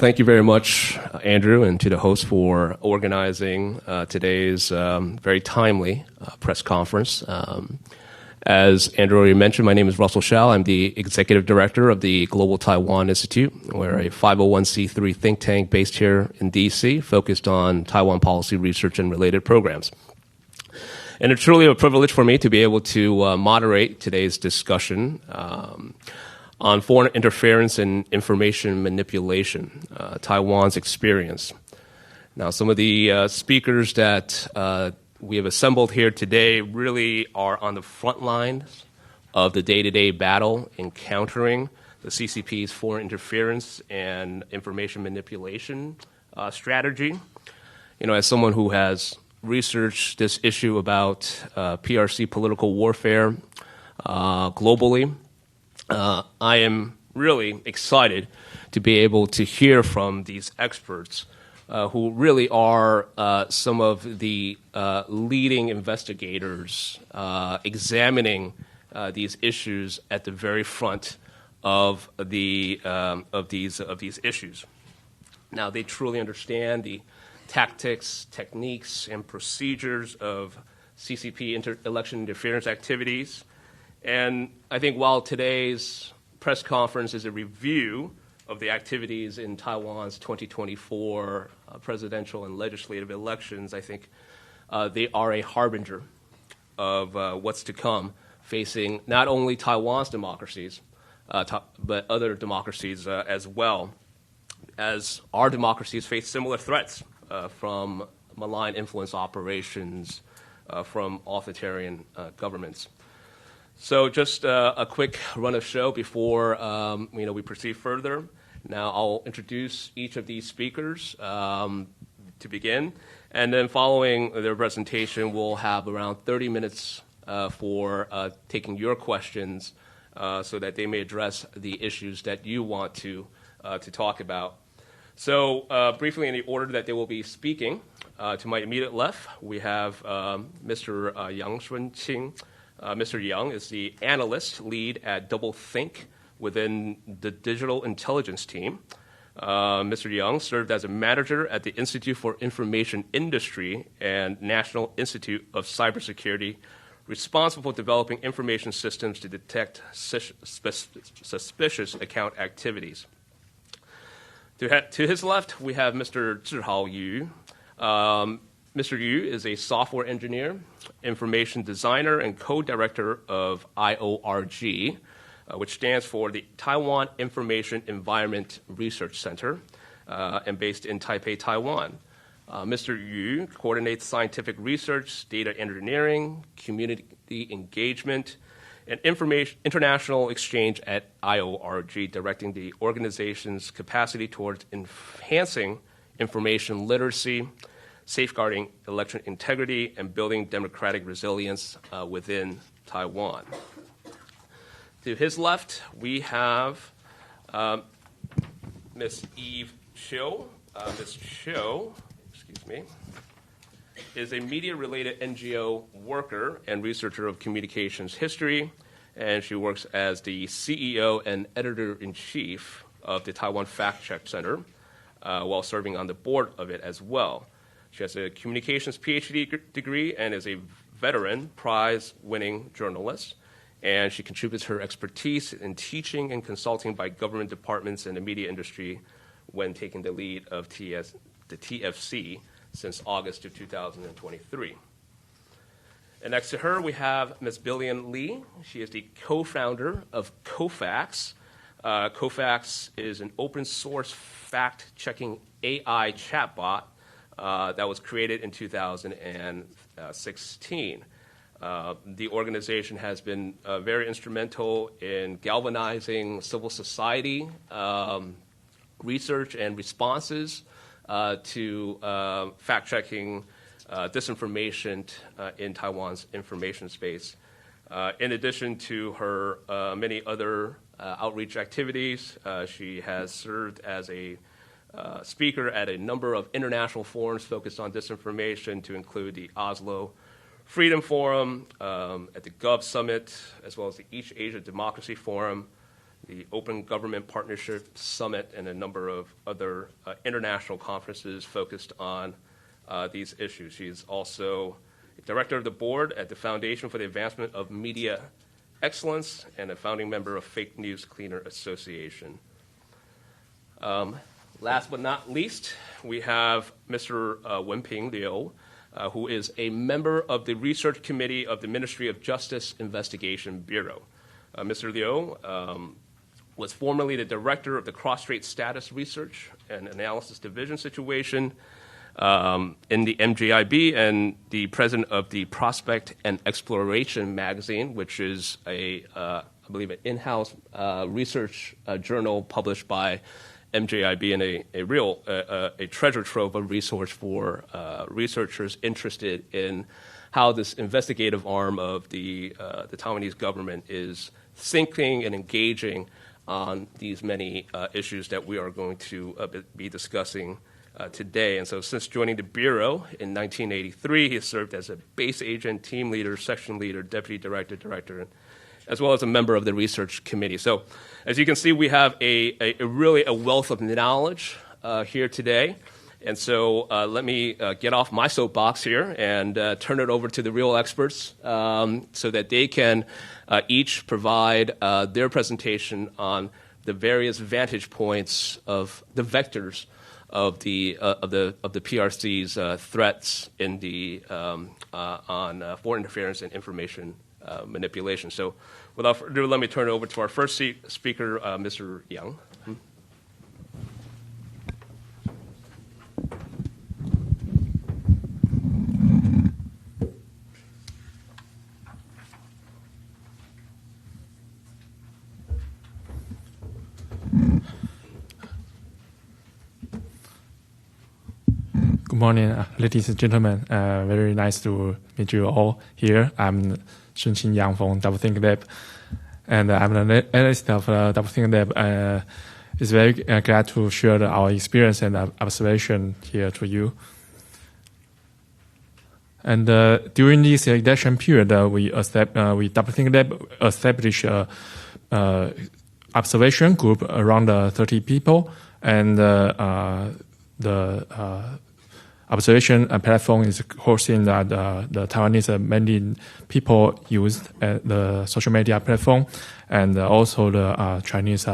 thank you very much, Andrew, and to the host for organizing today's very timely press conference. As Andrew already mentioned, my name is Russell Shao. I'm the Executive Director of the Global Taiwan Institute. We're a 501c3 think tank based here in D.C., focused on Taiwan policy research and related programs. And it's truly a privilege for me to be able to moderate today's discussion on foreign interference and information manipulation, Taiwan's experience. Now, some of the speakers that we have assembled here today really are on the front lines of the day-to-day battle in countering the CCP's foreign interference and information manipulation strategy. You know, as someone who has researched this issue about PRC political warfare globally, I am really excited to be able to hear from these experts who really are some of the leading investigators examining these issues at the very front of these issues. Now, they truly understand the tactics, techniques, and procedures of CCP election interference activities. And I think while today's press conference is a review of the activities in Taiwan's 2024 presidential and legislative elections, I think they are a harbinger of what's to come, facing not only Taiwan's democracies, but other democracies as well, as our democracies face similar threats from malign influence operations from authoritarian governments. So just a quick run of show before we proceed further. Now I'll introduce each of these speakers to begin, and then following their presentation, we'll have around 30 minutes for taking your questions so that they may address the issues that you want to talk about. So briefly in the order that they will be speaking, to my immediate left, we have Mr. Yang Shunqing. Mr. Yang is the analyst lead at Doublethink within the digital intelligence team. Mr. Yang served as a manager at the Institute for Information Industry and National Institute of Cybersecurity, responsible for developing information systems to detect suspicious account activities. To his left, we have Mr. Zhihao Yu. Mr. Yu is a software engineer, information designer, and co-director of IORG, which stands for the Taiwan Information Environment Research Center, and based in Taipei, Taiwan. Mr. Yu coordinates scientific research, data engineering, community engagement, and international exchange at IORG, directing the organization's capacity towards enhancing information literacy, safeguarding election integrity, and building democratic resilience within Taiwan. To his left, we have Ms. Eve Chiu. Ms. Chiu, is a media-related NGO worker and researcher of communications history, and she works as the CEO and editor-in-chief of the Taiwan FactCheck Center, while serving on the board of it as well. She has a communications PhD degree and is a veteran prize-winning journalist, and she contributes her expertise in teaching and consulting by government departments in the media industry when taking the lead of the TFC since August of 2023. And next to her, we have Ms. Billion Lee. She is the co-founder of CoFacts. CoFacts is an open-source fact-checking AI chatbot that was created in 2016. The organization has been very instrumental in galvanizing civil society research and responses to fact-checking disinformation in Taiwan's information space. In addition to her many other outreach activities, she has served as a speaker at a number of international forums focused on disinformation, to include the Oslo Freedom Forum, at the Gov Summit, as well as the East Asia Democracy Forum, the Open Government Partnership Summit, and a number of other international conferences focused on these issues. She's also Director of the Board at the Foundation for the Advancement of Media Excellence and a founding member of Fake News Cleaner Association. Last but not least, we have Mr. Wenping Liu, who is a member of the Research Committee of the Ministry of Justice Investigation Bureau. Mr. Liu was formerly the Director of the Cross-Strait Status Research and Analysis Division Situation in the MJIB and the president of the Prospect and Exploration magazine, which is I believe, an in-house research journal published by MJIB and a real treasure trove of resource for researchers interested in how this investigative arm of the Taiwanese government is thinking and engaging on these many issues that we are going to be discussing today. And so since joining the Bureau in 1983, he has served as a base agent, team leader, section leader, deputy director, director, as well as a member of the research committee. So as you can see, we have really a wealth of knowledge here today. And so let me get off my soapbox here and turn it over to the real experts so that they can each provide their presentation on the various vantage points of the vectors of the PRC's threats in on foreign interference and information manipulation. So without further ado, let me turn it over to our first speaker, Mr. Yang. Good morning, ladies and gentlemen. Very nice to meet you all here. I'm Shen Yang from Doublethink Lab, and I'm the analyst of Doublethink Lab. It's very glad to share our experience and observation here to you. And during this election period, we Doublethink Lab established an observation group around 30 people, and the observation platform is hosting that the Taiwanese mainly people use the social media platform, and also the Chinese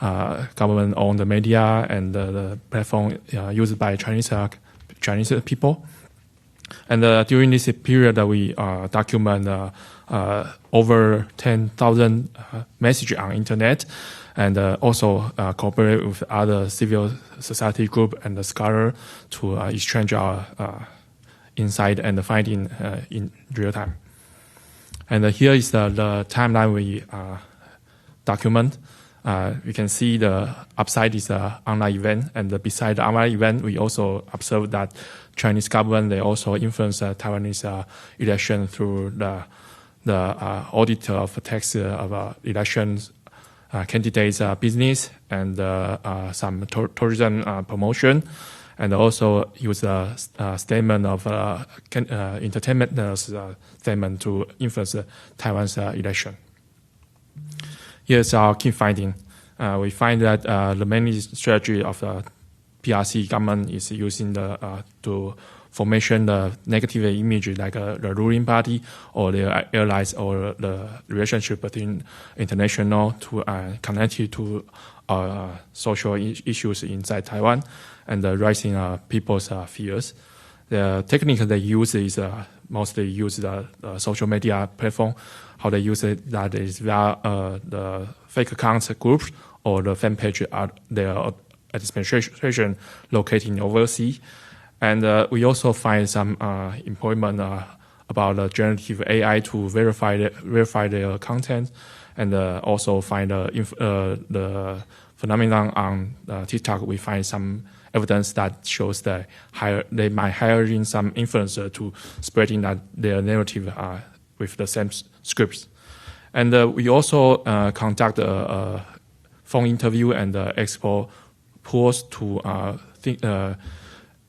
government-owned media and the platform used by Chinese people. And during this period, we document over 10,000 messages on internet, and also cooperate with other civil society group and the scholar to exchange our insight and finding in real time. And here is the timeline we document. You can see the upside is the online event, and beside the online event, we also observe that Chinese government, they also influence Taiwanese election through the audit of tax of elections, candidates' business, and some tourism promotion, and also use a statement of entertainment statement to influence Taiwan's election. Here's our key finding. We find that the main strategy of the PRC government is using to formation the negative image like the ruling party or their allies or the relationship between international to connect it to social issues inside Taiwan and rising people's fears. The technique they use is mostly use the social media platform. How they use it, that is via the fake accounts groups or the fan page at their administration located overseas. And we also find some employment about generative AI to verify their content, and also find the phenomenon on TikTok. We find some evidence that shows that they might hiring some influencer to spreading that their narrative with the same scripts. And we also conduct a phone interview and expo polls to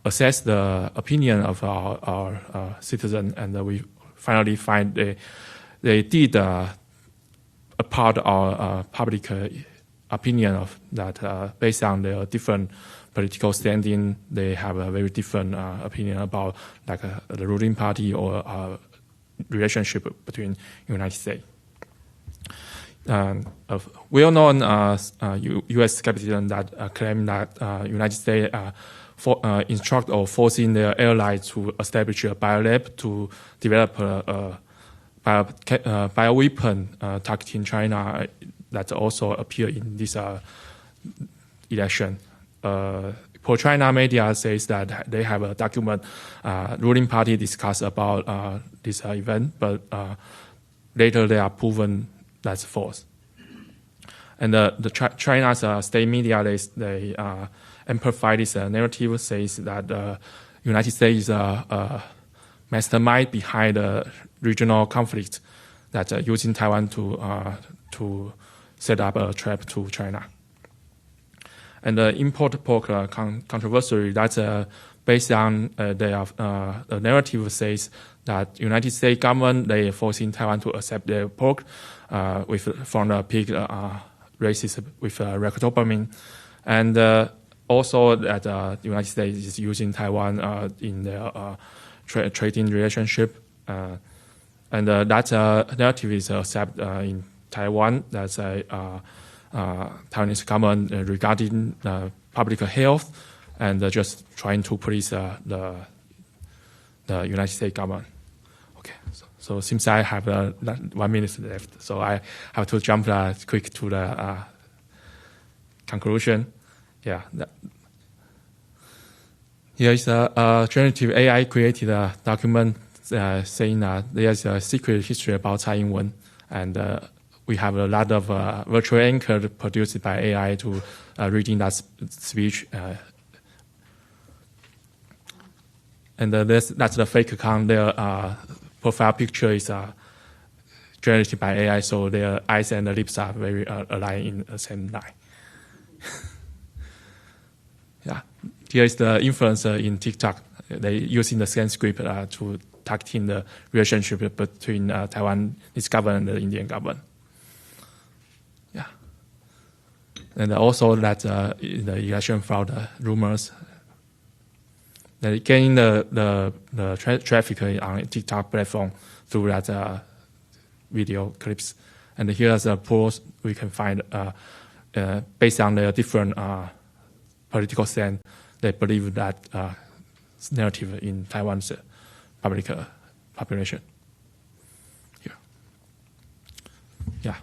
assess the opinion of our citizens, and we finally find they did a part of public opinion of that based on their different political standing, they have a very different opinion about like the ruling party or relationship between United States. A well-known U.S. skepticism that claim that United States instruct or forcing their airlines to establish a biolab to develop a bioweapon targeting China that also appear in this election. Pro-China media says that they have a document ruling party discuss about this event, but later they are proven that's false. And China's state media, they amplify this narrative, says that United States is a mastermind behind the regional conflict that using Taiwan to set up a trap to China. And the import pork controversy, that's based on the narrative says that United States government, they forcing Taiwan to accept their pork from the pig races with ractopamine. And also that the United States is using Taiwan in their trading relationship. And that narrative is accepted in Taiwan. That's a Taiwanese government regarding public health and just trying to please the United States government. Okay, so since I have 1 minute left, so I have to jump quick to the conclusion. Yeah, here is a generative AI created a document saying that there's a secret history about Tsai Ing-wen, and we have a lot of virtual anchor produced by AI to reading that speech. And that's the fake account. Their profile picture is generated by AI, so their eyes and the lips are very aligned in the same line. Yeah, here is the influencer in TikTok. They using the same script to targeting the relationship between Taiwanese government and the Indian government. Yeah, and also that in the election fraud rumors. They gain the traffic on TikTok platform through that video clips. And here's a polls we can find based on the different political stand. They believe that narrative in Taiwan's public population. Here. Yeah.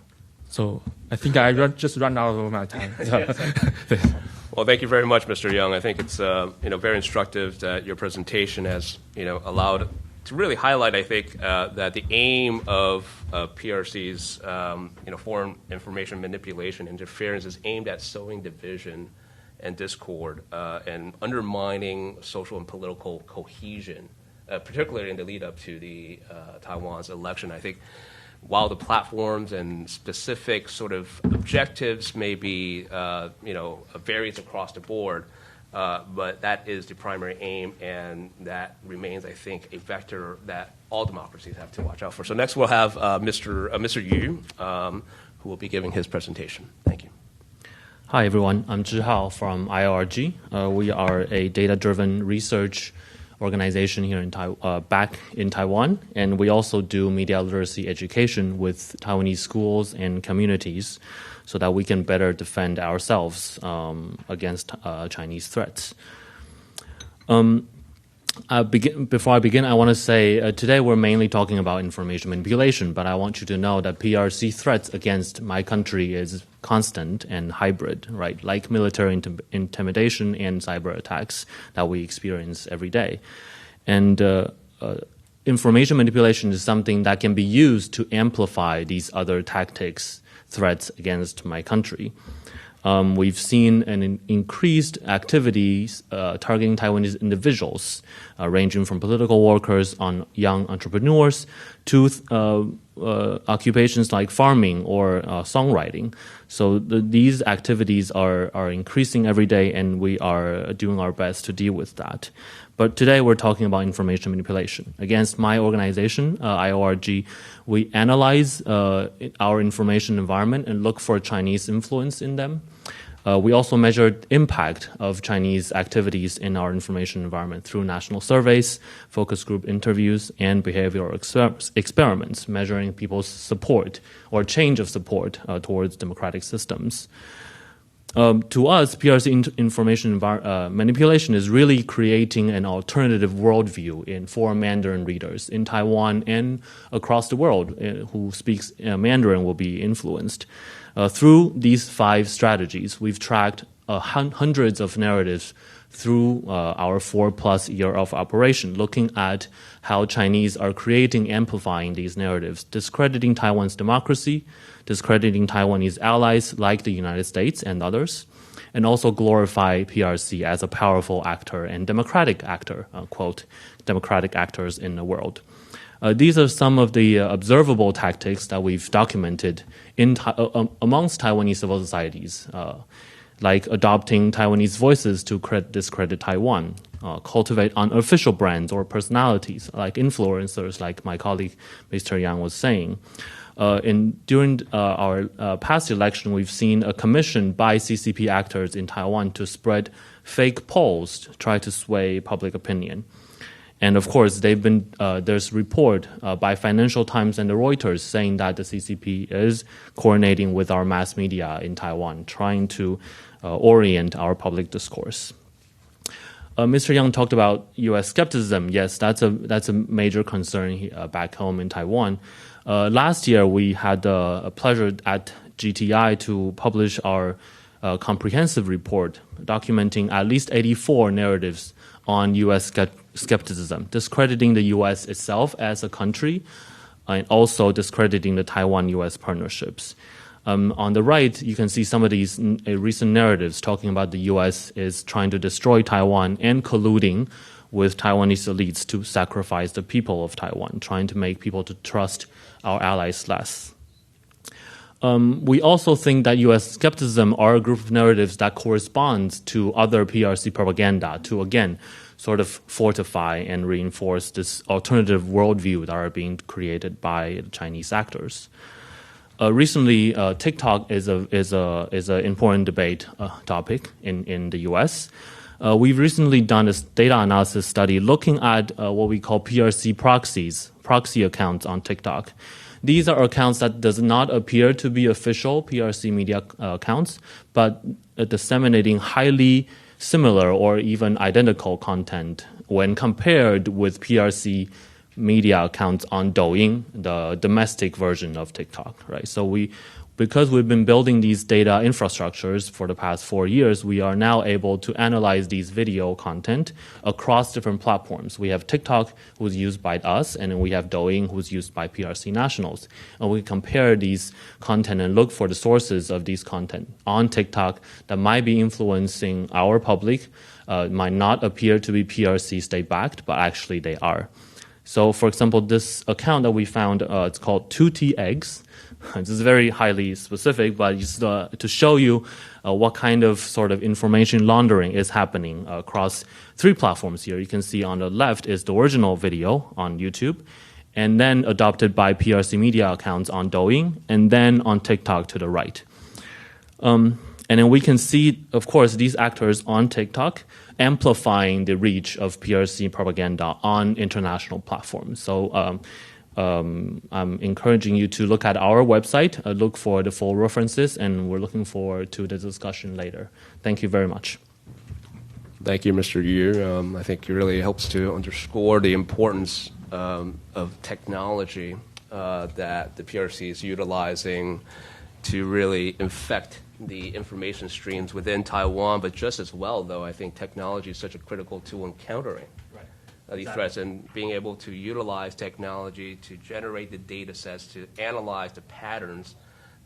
So I think I just run out of my time. Well, thank you very much, Mr. Young. I think it's very instructive that your presentation has allowed to really highlight, I think, that the aim of PRC's foreign information manipulation interference is aimed at sowing division and discord and undermining social and political cohesion, particularly in the lead up to the Taiwan's election. I think while the platforms and specific sort of objectives may be, varies across the board, but that is the primary aim, and that remains, I think, a vector that all democracies have to watch out for. So next we'll have Mr. Yu, who will be giving his presentation. Thank you. Hi, everyone. I'm Zhi Hao from IORG. We are a data-driven research organization here back in Taiwan, and we also do media literacy education with Taiwanese schools and communities so that we can better defend ourselves against Chinese threats. Before I begin, I want to say today we're mainly talking about information manipulation, but I want you to know that PRC threats against my country is constant and hybrid, right? Like military intimidation and cyber attacks that we experience every day. And information manipulation is something that can be used to amplify these other tactics, threats against my country. We've seen an increased activities targeting Taiwanese individuals, ranging from political workers on young entrepreneurs to occupations like farming or songwriting. So these activities are increasing every day, and we are doing our best to deal with that. But today we're talking about information manipulation. Against my organization, IORG, we analyze our information environment and look for Chinese influence in them. We also measured impact of Chinese activities in our information environment through national surveys, focus group interviews, and behavioral experiments, measuring people's support or change of support towards democratic systems. To us, PRC information manipulation is really creating an alternative worldview for Mandarin readers in Taiwan and across the world who speaks Mandarin will be influenced. Through these 5 strategies, we've tracked hundreds of narratives through our 4+ year of operation, looking at how Chinese are creating, amplifying these narratives, discrediting Taiwan's democracy, discrediting Taiwanese allies like the United States and others, and also glorify PRC as a powerful actor and democratic actor, quote, democratic actors in the world. These are some of the observable tactics that we've documented amongst Taiwanese civil societies, like adopting Taiwanese voices to discredit Taiwan, cultivate unofficial brands or personalities like influencers, like my colleague Mr. Yang was saying. During our past election, we've seen a commission by CCP actors in Taiwan to spread fake polls to try to sway public opinion. And of course, there's a report by Financial Times and the Reuters saying that the CCP is coordinating with our mass media in Taiwan, trying to orient our public discourse. Mr. Yang talked about U.S. skepticism. Yes, that's a major concern back home in Taiwan. Last year, we had the pleasure at GTI to publish our comprehensive report documenting at least 84 narratives on U.S. skepticism, discrediting the U.S. itself as a country, and also discrediting the Taiwan-U.S. partnerships. On the right, you can see some of these recent narratives talking about the U.S. is trying to destroy Taiwan and colluding with Taiwanese elites to sacrifice the people of Taiwan, trying to make people to trust our allies less. We also think that U.S. skepticism are a group of narratives that corresponds to other PRC propaganda to, again, sort of fortify and reinforce this alternative worldview that are being created by the Chinese actors. Recently, TikTok is an important debate topic in the U.S. We've recently done a data analysis study looking at what we call PRC proxy accounts on TikTok. These are accounts that does not appear to be official PRC media accounts, but disseminating highly similar or even identical content when compared with PRC media accounts on Douyin, the domestic version of TikTok, right? So because we've been building these data infrastructures for the past 4 years, we are now able to analyze these video content across different platforms. We have TikTok, who's used by us, and then we have Douyin, who's used by PRC nationals. And we compare these content and look for the sources of these content on TikTok that might be influencing our public, might not appear to be PRC state-backed, but actually they are. So, for example, this account that we found, it's called 2T Eggs. This is very highly specific, but just to show you what kind of sort of information laundering is happening across 3 platforms here. You can see on the left is the original video on YouTube, and then adopted by PRC media accounts on Douyin, and then on TikTok to the right. And then we can see, of course, these actors on TikTok amplifying the reach of PRC propaganda on international platforms. So I'm encouraging you to look at our website, look for the full references, and we're looking forward to the discussion later. Thank you very much. Thank you, Mr. Yu. I think it really helps to underscore the importance of technology that the PRC is utilizing to really infect the information streams within Taiwan, but just as well, though, I think technology is such a critical tool in countering these threats, and being able to utilize technology to generate the data sets, to analyze the patterns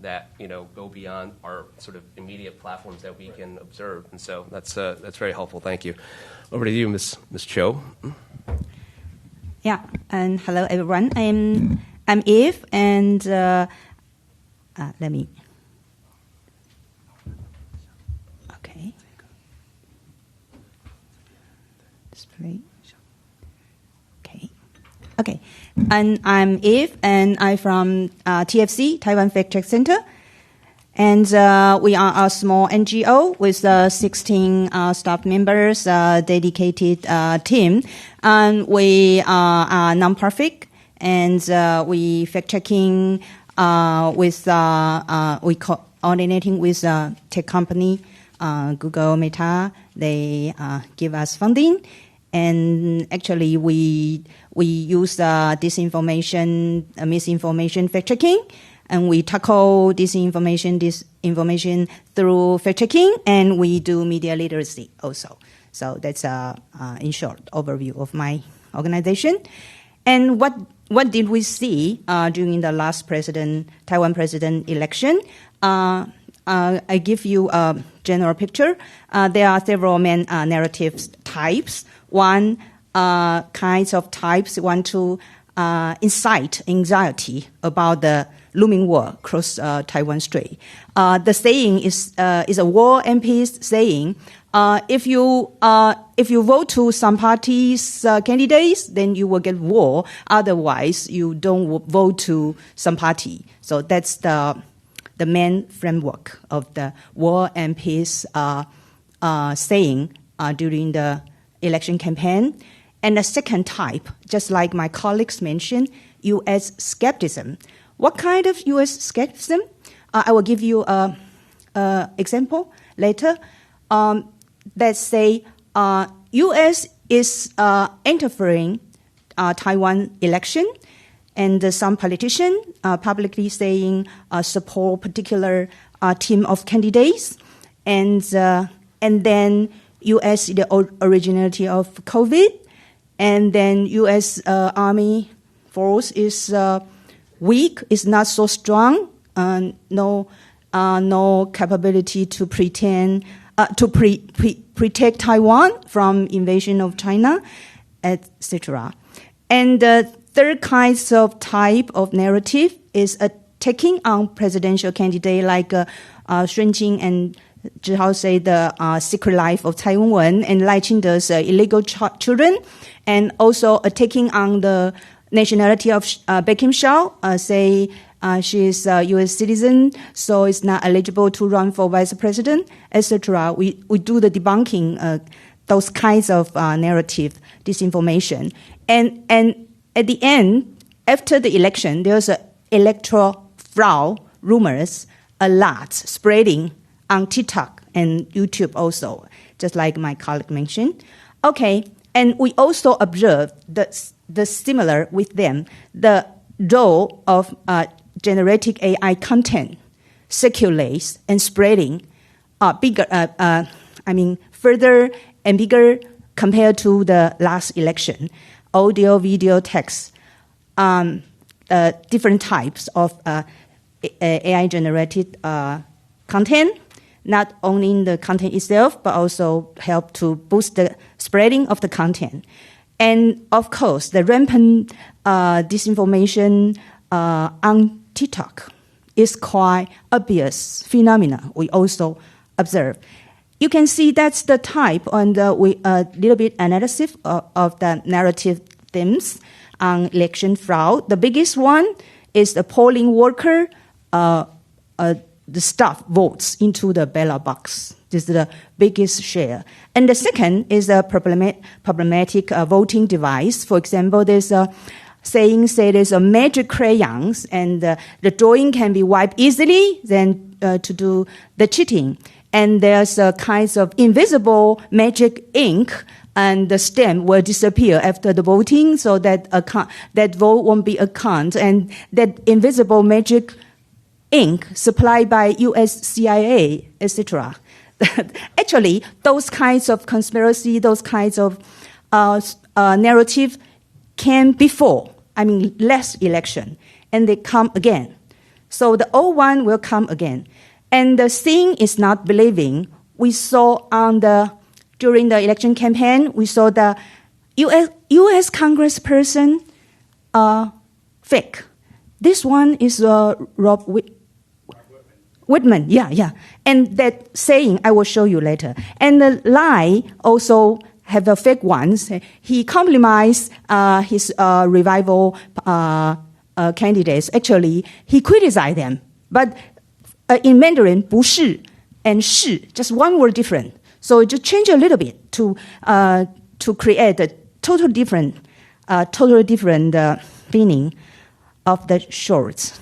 that go beyond our sort of immediate platforms that we can observe. And so that's very helpful. Thank you. Over to you, Ms. Cho. Yeah, and hello everyone. I'm I'm Eve, and let me. Okay. Display. Okay, and I'm Eve, and I'm from TFC, Taiwan FactCheck Center. And we are a small NGO with 16 staff members, dedicated team. And we are a nonprofit, and we fact-checking we coordinating with tech company, Google, Meta. They give us funding. And actually, we use disinformation, misinformation fact-checking, and we tackle disinformation through fact-checking, and we do media literacy also. So that's in short overview of my organization. And what did we see during the last Taiwan president election? I give you a general picture. There are several main narrative types. One kinds of types want to incite anxiety about the looming war across Taiwan Strait. The saying is a war and peace saying. If you vote to some parties' candidates, then you will get war. Otherwise, you don't vote to some party. So that's the main framework of the war and peace saying during the election campaign. And the second type, just like my colleagues mentioned, U.S. skepticism. What kind of U.S. skepticism? I will give you an example later. Let's say U.S. is interfering Taiwan election, and some politician publicly saying support particular team of candidates, and then U.S. the originality of COVID, and then U.S. Army force is weak, is not so strong, no capability to pretend to protect Taiwan from invasion of China, etc. And the third kind of type of narrative is attacking on presidential candidate like Shen Yun and Zhihao say the secret life of Taiwan and Lai Qingde's illegal children, and also attacking on the nationality of Baek Shao, say she is a U.S. citizen, so is not eligible to run for vice president, etc. We do the debunking those kinds of narrative disinformation, and at the end, after the election, there's electoral fraud rumors a lot spreading on TikTok and YouTube also, just like my colleague mentioned. Okay, and we also observed the similar with them, the role of generative AI content circulates and spreading further and bigger compared to the last election. Audio, video, text, different types of AI-generated content, not only in the content itself, but also help to boost the spreading of the content. And of course, the rampant disinformation on TikTok is quite obvious phenomena we also observe. You can see that's the type, and we a little bit analysis of the narrative themes on election fraud. The biggest one is the polling worker, the staff votes into the ballot box. This is the biggest share. And the second is a problematic voting device. For example, there's a saying, say there's a magic crayons, and the drawing can be wiped easily than to do the cheating. And there's a kind of invisible magic ink, and the stamp will disappear after the voting, so that that vote won't be accounted. And that invisible magic ink supplied by U.S. CIA, etc. Actually, those kinds of conspiracy, those kinds of narrative came before, last election, and they come again. So the old one will come again. And the seeing is not believing. We saw during the election campaign, we saw the U.S. congressperson fake. This one is Rob Whitman, yeah. And that saying I will show you later. And the Lai also have the fake ones. He compliments his revival candidates. Actually, he criticized them. But in Mandarin, 不是 and 是, just one word different. So just change a little bit to create a totally different meaning of the shorts.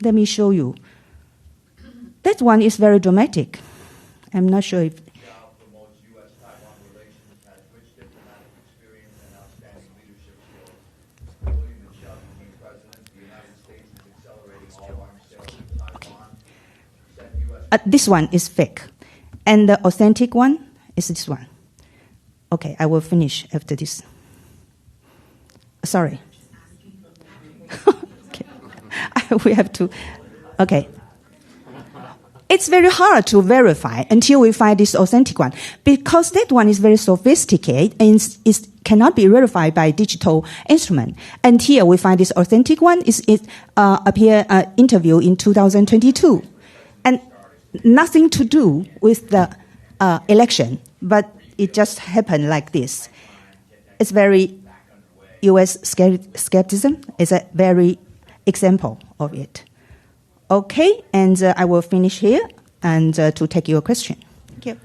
Let me show you. That one is very dramatic. I'm not sure if... promotes U.S.-Taiwan relations, has rich diplomatic experience and outstanding leadership skills. William and Shell became president. The United States is accelerating all arms sales to Taiwan. This one is fake. And the authentic one is this one. Okay, I will finish after this. Sorry. Okay. We have to... Okay. It's very hard to verify until we find this authentic one, because that one is very sophisticated and it cannot be verified by digital instrument. Until we find this authentic one, it appear interview in 2022, and nothing to do with the election, but it just happened like this. It's very U.S. skepticism is a very example of it. Okay, and I will finish here and to take your question. Thank you.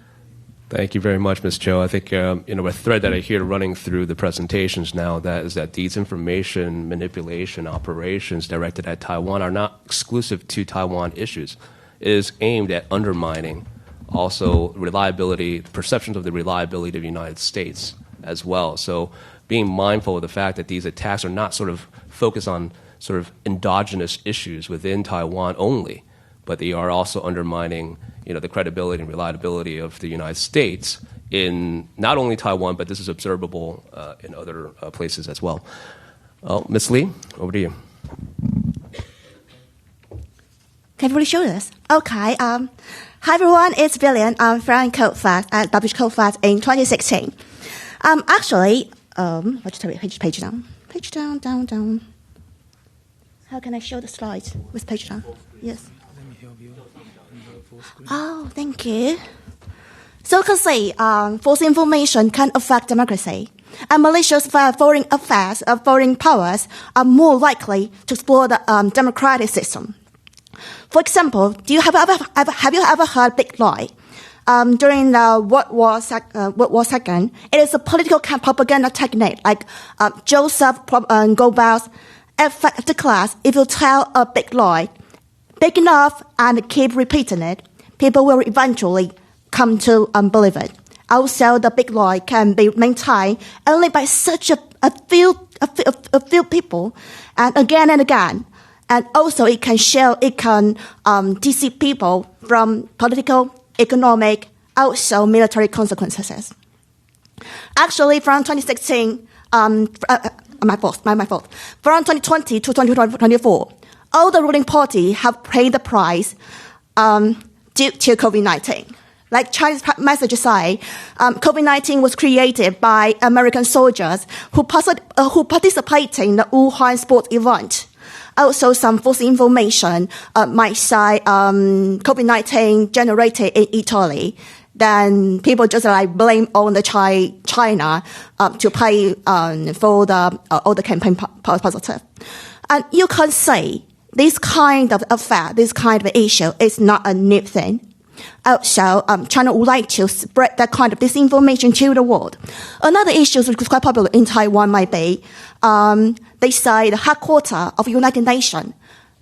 Thank you very much, Ms. Cho. I think a thread that I hear running through the presentations now is that these information manipulation operations directed at Taiwan are not exclusive to Taiwan issues. It is aimed at undermining also reliability, perceptions of the reliability of the United States as well. So being mindful of the fact that these attacks are not sort of focused on sort of endogenous issues within Taiwan only, but they are also undermining, the credibility and reliability of the United States in not only Taiwan, but this is observable in other places as well. Ms. Lee, over to you. Can everybody show this? Okay. Hi everyone, it's Billion. I'm from CoFacts. I published CoFacts in 2016. Actually, page down. Page down. How can I show the slides with page down? Yes. Let me help you. Oh, thank you. So you can see, false information can affect democracy. And malicious foreign affairs of foreign powers are more likely to exploit the democratic system. For example, have you ever heard big lie? During the World War II, it is a political propaganda technique like Joseph Goebbels' affect the class. If you tell a big lie big enough and keep repeating it, people will eventually come to believe it. Also, the big lie can be maintained only by such a few people, and again. And also, it can deceive people from political, economic, also military consequences. Actually, from 2016, my fault. From 2020 to 2024, all the ruling party have paid the price due to COVID-19. Like Chinese messages say, COVID-19 was created by American soldiers who participated in the Wuhan sports event. Also, some false information might say COVID-19 generated in Italy. Then people just blame on the China to pay for all the campaign positive. And you can see this kind of affair, this kind of issue is not a new thing. Also, China would like to spread that kind of disinformation to the world. Another issue which is quite popular in Taiwan might be, they say the headquarters of the United Nations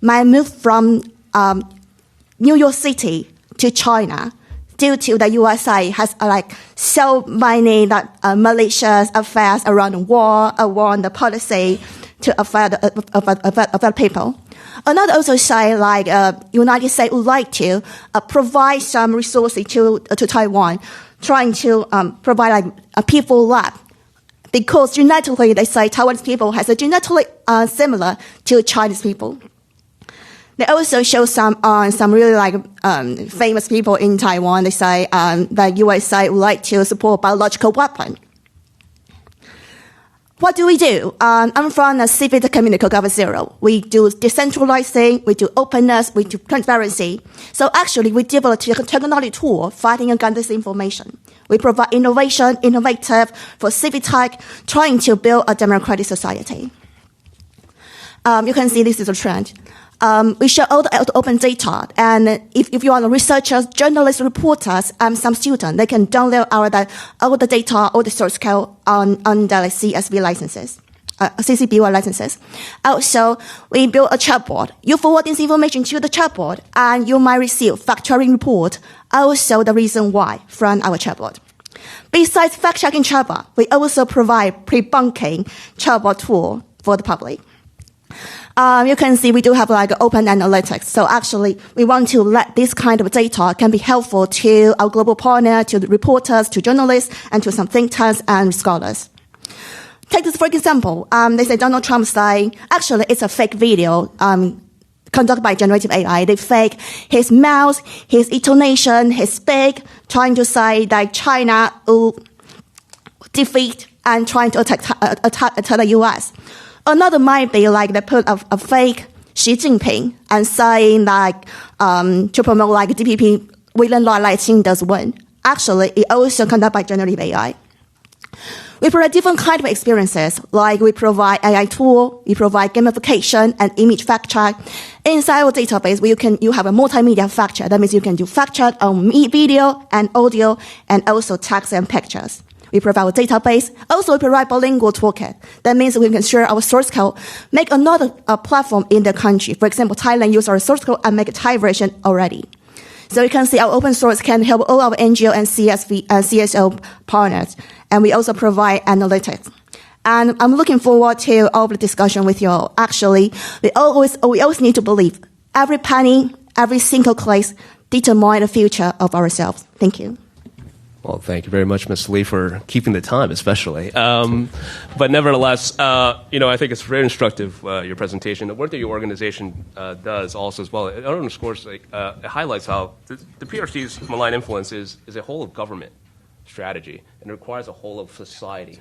might move from New York City to China due to the USA has so many malicious affairs around the war, around the policy to affect people. Another also say United States would like to provide some resources to Taiwan, trying to provide a people lab, because genetically they say Taiwanese people has a genetically similar to Chinese people. They also show some really famous people in Taiwan. They say the USA would like to support biological weapon. what do we do? I'm from a civic community called Gov Zero. We do decentralizing, we do openness, we do transparency. So actually, we developed a technology tool fighting against disinformation. We provide innovative for civic tech, trying to build a democratic society. You can see this is a trend. We share all the open data, and if you are researchers, journalists, reporters, and some students, they can download all the data, all the source code on the CSV licenses, CCBY licenses. Also, we built a chatbot. You forward this information to the chatbot, and you might receive fact-checking report, also the reason why from our chatbot. Besides fact-checking chatbot, we also provide pre-bunking chatbot tool for the public. You can see we do have like open analytics. So actually, we want to let this kind of data can be helpful to our global partner, to the reporters, to journalists, and to some think tanks and scholars. Take this for example. They say Donald Trump saying, actually, it's a fake video conducted by generative AI. They fake his mouth, his intonation, his speak, trying to say that China will defeat and trying to attack the U.S. Another might be like they put a fake Xi Jinping and saying like to promote like DPP William Lai Lai-ching does win. Actually, it also conducted by generative AI. We provide different kind of experiences, like we provide AI tool, we provide gamification and image fact check. Inside our database, you have a multimedia fact check. That means you can do fact check on video and audio and also text and pictures. We provide our database. Also, we provide bilingual toolkit. That means we can share our source code, make another platform in the country. For example, Thailand use our source code and make a Thai version already. So you can see our open source can help all our NGO and CSO partners. And we also provide analytics. And I'm looking forward to all the discussion with you all. Actually, we always need to believe every penny, every single place determine the future of ourselves. Thank you. Well, thank you very much, Ms. Lee, for keeping the time, especially. But nevertheless, I think it's very instructive, your presentation. The work that your organization does also as well, it underscores, it highlights how the PRC's malign influence is a whole of government strategy, and it requires a whole of society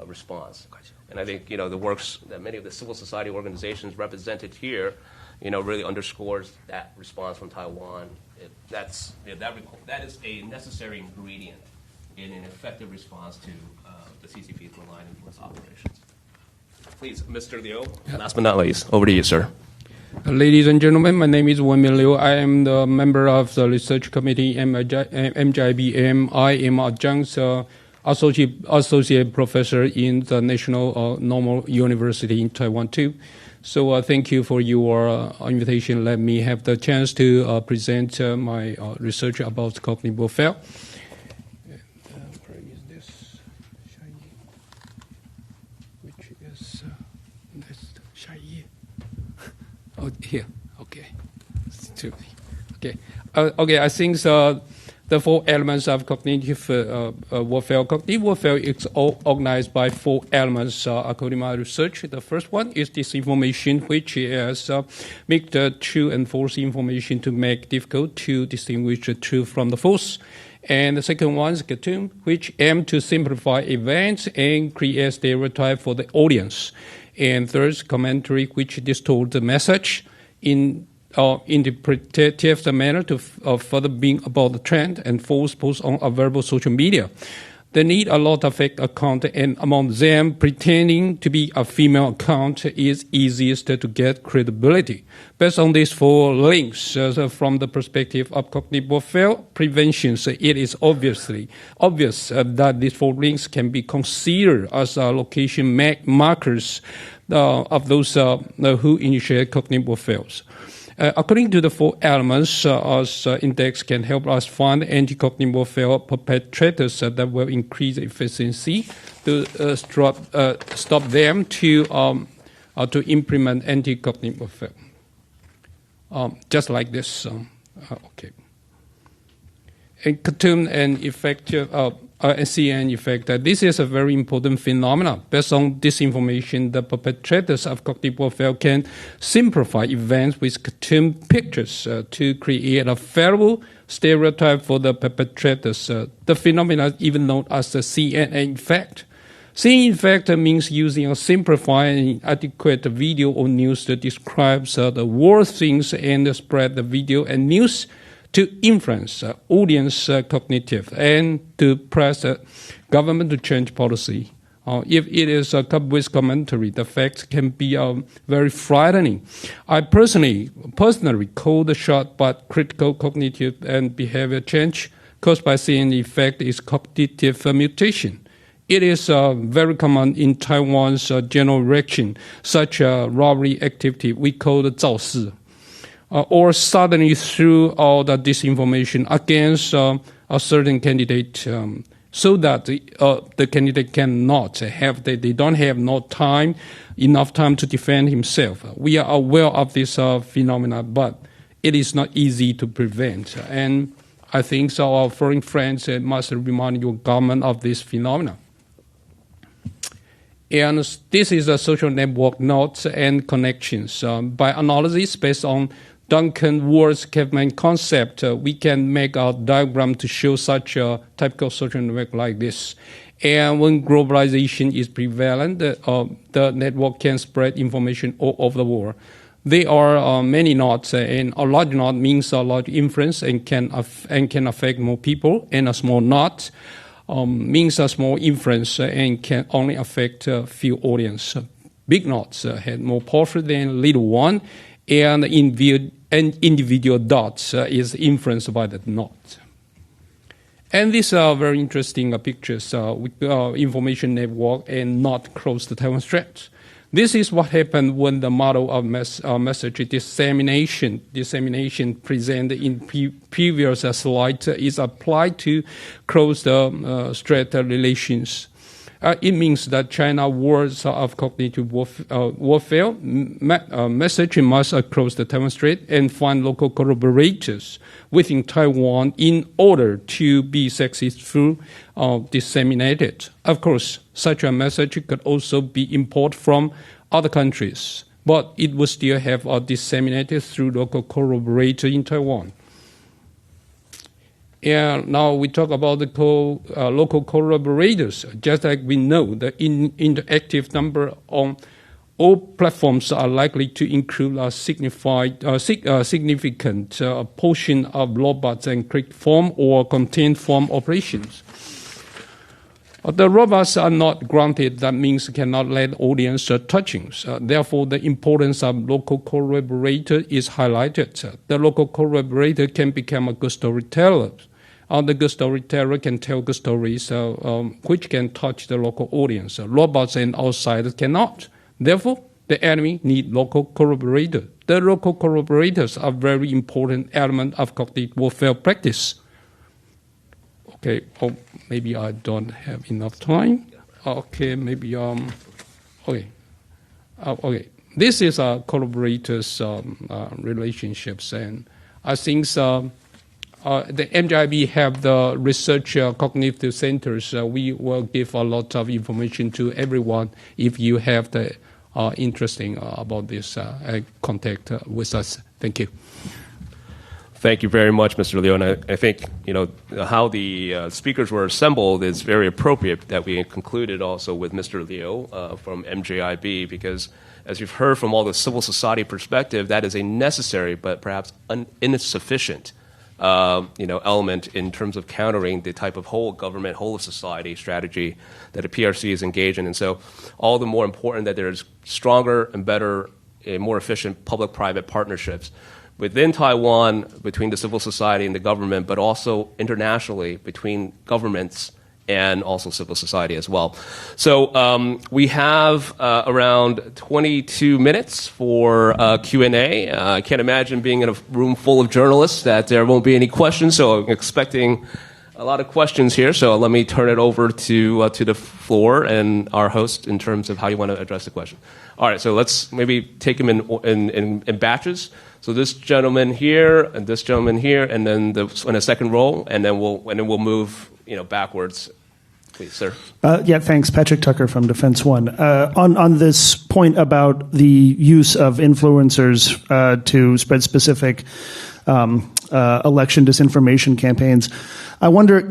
response. And I think, the works that many of the civil society organizations represented here, really underscores that response from Taiwan. That is a necessary ingredient in an effective response to the CCP's malign influence operations. Please, Mr. Liu, last but not least, over to you, sir. Ladies and gentlemen, my name is Wenmin Liu. I am the member of the research committee MJIBM. I am adjunct associate professor in the National Normal University in Taiwan too. So thank you for your invitation. Let me have the chance to present my research about cognitive warfare. Where is this? Which is this? Oh, here. Okay. Okay. Okay. I think the four elements of cognitive warfare. Cognitive warfare is organized by four elements according to my research. The first one is disinformation, which is make the true and false information to make difficult to distinguish the true from the false. And the second one is cartoon, which aim to simplify events and create stereotype for the audience. And third, commentary, which distort the message in interpretative manner to further being about the trend and false posts on available social media. They need a lot of fake account, and among them, pretending to be a female account is easiest to get credibility. Based on these four links, from the perspective of cognitive warfare prevention, it is obvious that these four links can be considered as location markers of those who initiate cognitive warfare. According to the four elements, as index can help us find anti-cognitive warfare perpetrators that will increase efficiency to stop them to implement anti-cognitive warfare. Just like this. Okay. And cartoon and effective SCN effect. This is a very important phenomenon. Based on disinformation, the perpetrators of cognitive warfare can simplify events with cartoon pictures to create a favorable stereotype for the perpetrators. The phenomenon is even known as the CNN effect. Saying in fact means using a simplified and adequate video or news that describes the worst things and spread the video and news to influence audience cognitive and to press the government to change policy. If it is coupled with commentary, the facts can be very frightening. I personally call the short but critical cognitive and behavior change caused by seeing the effect is cognitive mutation. It is very common in Taiwan's general reaction, such robbery activity we call the 造势, or suddenly through all the disinformation against a certain candidate, so that the candidate cannot have, they don't have enough time to defend himself. We are aware of this phenomena, but it is not easy to prevent. And I think so our foreign friends must remind your government of this phenomena. And this is a social network nodes and connections. By analysis based on Duncan Ward's caveman concept, we can make a diagram to show such a typical social network like this. And when globalization is prevalent, the network can spread information all over the world. There are many nodes, and a large node means a large influence and can affect more people, and a small node means a small influence and can only affect a few audience. Big nodes have more powerful than little one, and individual dots is influenced by the node. And these are very interesting pictures with information network and not close to Taiwan Strait. This is what happened when the model of message dissemination presented in previous slides is applied to close the strait relations. It means that China wars of cognitive warfare, message must cross the Taiwan Strait and find local collaborators within Taiwan in order to be successfully disseminated. Of course, such a message could also be imported from other countries, but it would still have disseminated through local collaborators in Taiwan. And now we talk about the local collaborators. Just like we know, the interactive number on all platforms are likely to include a significant portion of robots and click form or content form operations. The robots are not granted, that means cannot let audience touchings. Therefore, the importance of local collaborator is highlighted. The local collaborator can become a good storyteller. The good storyteller can tell good stories which can touch the local audience. Robots and outsiders cannot. Therefore, the enemy need local collaborators. The local collaborators are very important element of cognitive warfare practice. Okay, maybe I don't have enough time. Okay, maybe, okay. This is collaborators relationships, and I think the MJIB have the research cognitive centers. We will give a lot of information to everyone if you have the interesting about this. Contact with us. Thank you. Thank you very much, Mr. Liu. And I think how the speakers were assembled is very appropriate that we concluded also with Mr. Liu from MJIB, because as you've heard from all the civil society perspective, that is a necessary but perhaps insufficient element in terms of countering the type of whole government, whole of society strategy that a PRC is engaged in. And so all the more important that there's stronger and better, more efficient public-private partnerships within Taiwan, between the civil society and the government, but also internationally between governments and also civil society as well. So we have around 22 minutes for Q&A. I can't imagine being in a room full of journalists that there won't be any questions, so I'm expecting a lot of questions here. So let me turn it over to the floor and our host in terms of how you want to address the question. All right, so let's maybe take them in batches. So this gentleman here, and this gentleman here, and then in a second row, and then we'll move backwards. Please, sir. Yeah, thanks. Patrick Tucker from Defense One. On this point about the use of influencers to spread specific election disinformation campaigns, I wonder,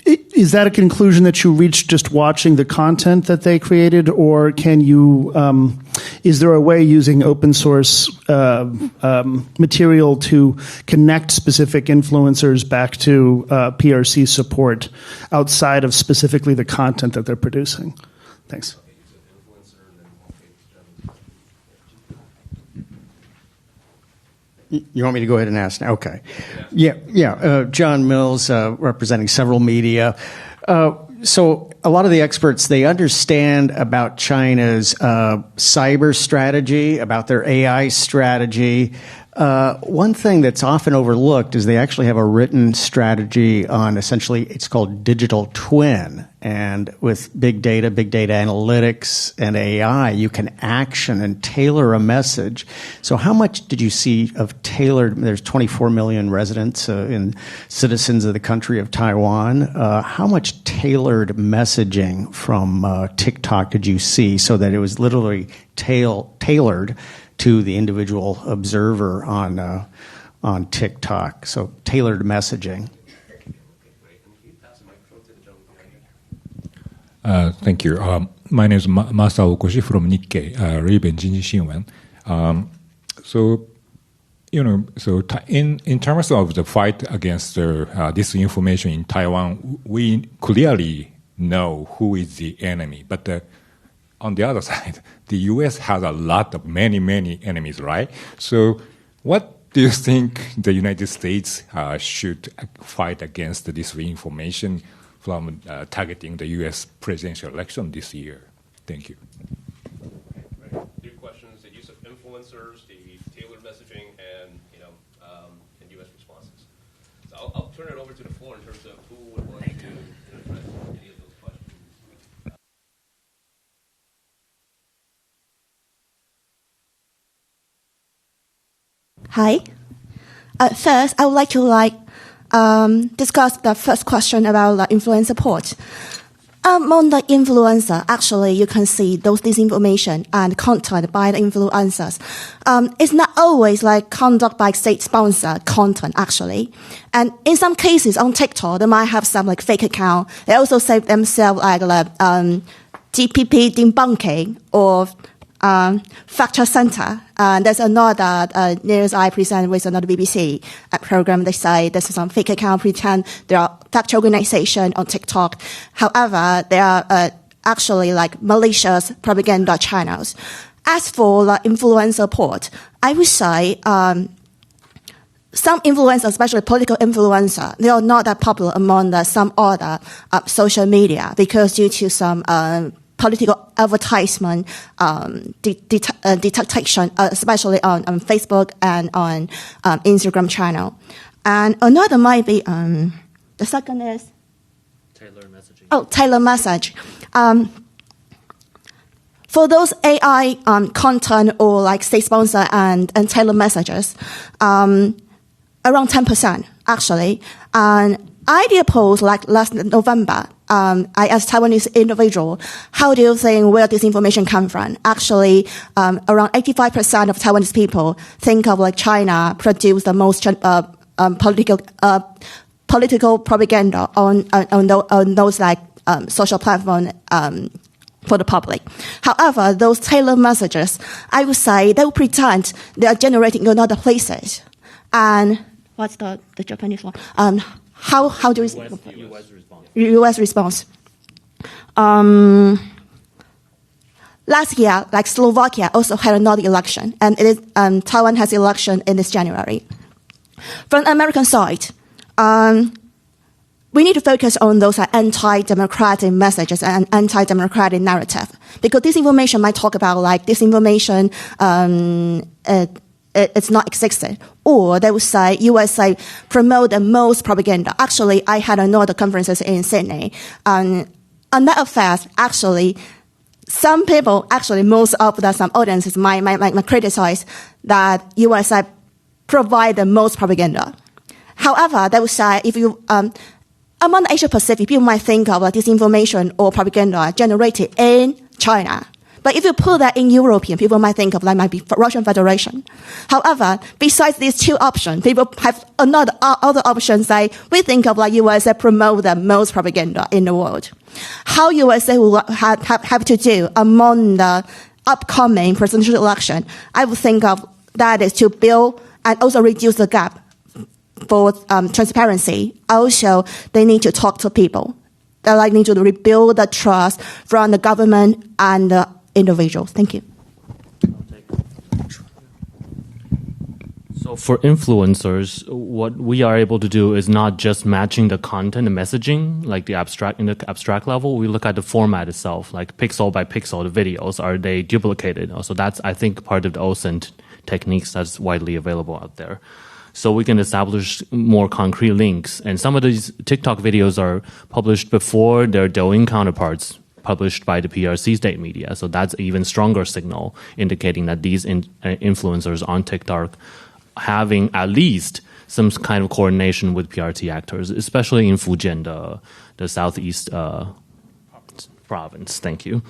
Is that a conclusion that you reached just watching the content that they created, or can you? Is there a way using open source material to connect specific influencers back to PRC support outside of specifically the content that they're producing? Thanks. You want me to go ahead and ask now? Okay. Yeah. John Mills, representing several media. So a lot of the experts, they understand about China's cyber strategy, about their AI strategy. One thing that's often overlooked is they actually have a written strategy on essentially, it's called digital twin. And with big data analytics, and AI, you can action and tailor a message. So how much did you see of tailored, there's 24 million residents and citizens of the country of Taiwan. How much tailored messaging from TikTok did you see so that it was literally tailored to the individual observer on TikTok? So tailored messaging. Thank you. My name is Masa Okoshi from Nikkei, live in Jinji Shinwan. In terms of the fight against disinformation in Taiwan, we clearly know who is the enemy. But on the other side, the U.S. has a lot of many enemies, right? So what do you think the United States should fight against the disinformation from targeting the U.S. presidential election this year? Thank you. Right. Your questions: the use of influencers, the tailored messaging, and U.S. responses. So I'll turn it over to the floor in terms of who would want to address any of those questions. Hi. First, I would like to discuss the first question about the influencer support. Among the influencer, actually, you can see those disinformation and content by the influencers. It's not always conduct by state-sponsored content, actually. And in some cases, on TikTok, they might have some fake account. They also say themselves TPP debunking or FactCheck Center. There's another news I present with another BBC program. They say there's some fake account pretend there are fact organization on TikTok. However, they are actually malicious propaganda channels. As for influencer support, I would say some influencers, especially political influencers, they are not that popular among some other social media because due to some political advertisement detection, especially on Facebook and on Instagram channel. And another might be, the second is? Tailored messaging. Oh, tailored message. For those AI content or state-sponsor and tailored messages, around 10% actually. And I did a post last November. I asked Taiwanese individual, how do you think where this information come from? Actually, around 85% of Taiwanese people think of China produce the most political propaganda on those social platforms for the public. However, those tailored messages, I would say they will pretend they are generating in other places. And what's the Japanese one? How do we U.S. response? Last year, Slovakia also had another election, and Taiwan has election in this January. From the American side, we need to focus on those anti-democratic messages and anti-democratic narrative, because this information might talk about disinformation. It's not existent. Or they would say, USA promote the most propaganda. Actually, I had another conferences in Sydney. On that effect, actually, some people, most of some audiences might criticize that USA provide the most propaganda. However, they would say, if you, among the Asia Pacific, people might think of disinformation or propaganda generated in China. But if you put that in European, people might think of that might be Russian Federation. However, besides these two options, people have other options like we think of like USA promote the most propaganda in the world. How USA will have to do among the upcoming presidential election, I would think of that is to build and also reduce the gap for transparency. Also, they need to talk to people. They need to rebuild the trust from the government and the individuals. Thank you. So for influencers, what we are able to do is not just matching the content and messaging, like the abstract level. We look at the format itself, like pixel by pixel, the videos, are they duplicated? So that's, I think, part of the OSINT techniques that's widely available out there. So we can establish more concrete links. And some of these TikTok videos are published before their Douyin counterparts published by the PRC state media. So that's an even stronger signal indicating that these influencers on TikTok having at least some kind of coordination with PRT actors, especially in Fujian, the southeast province. Thank you.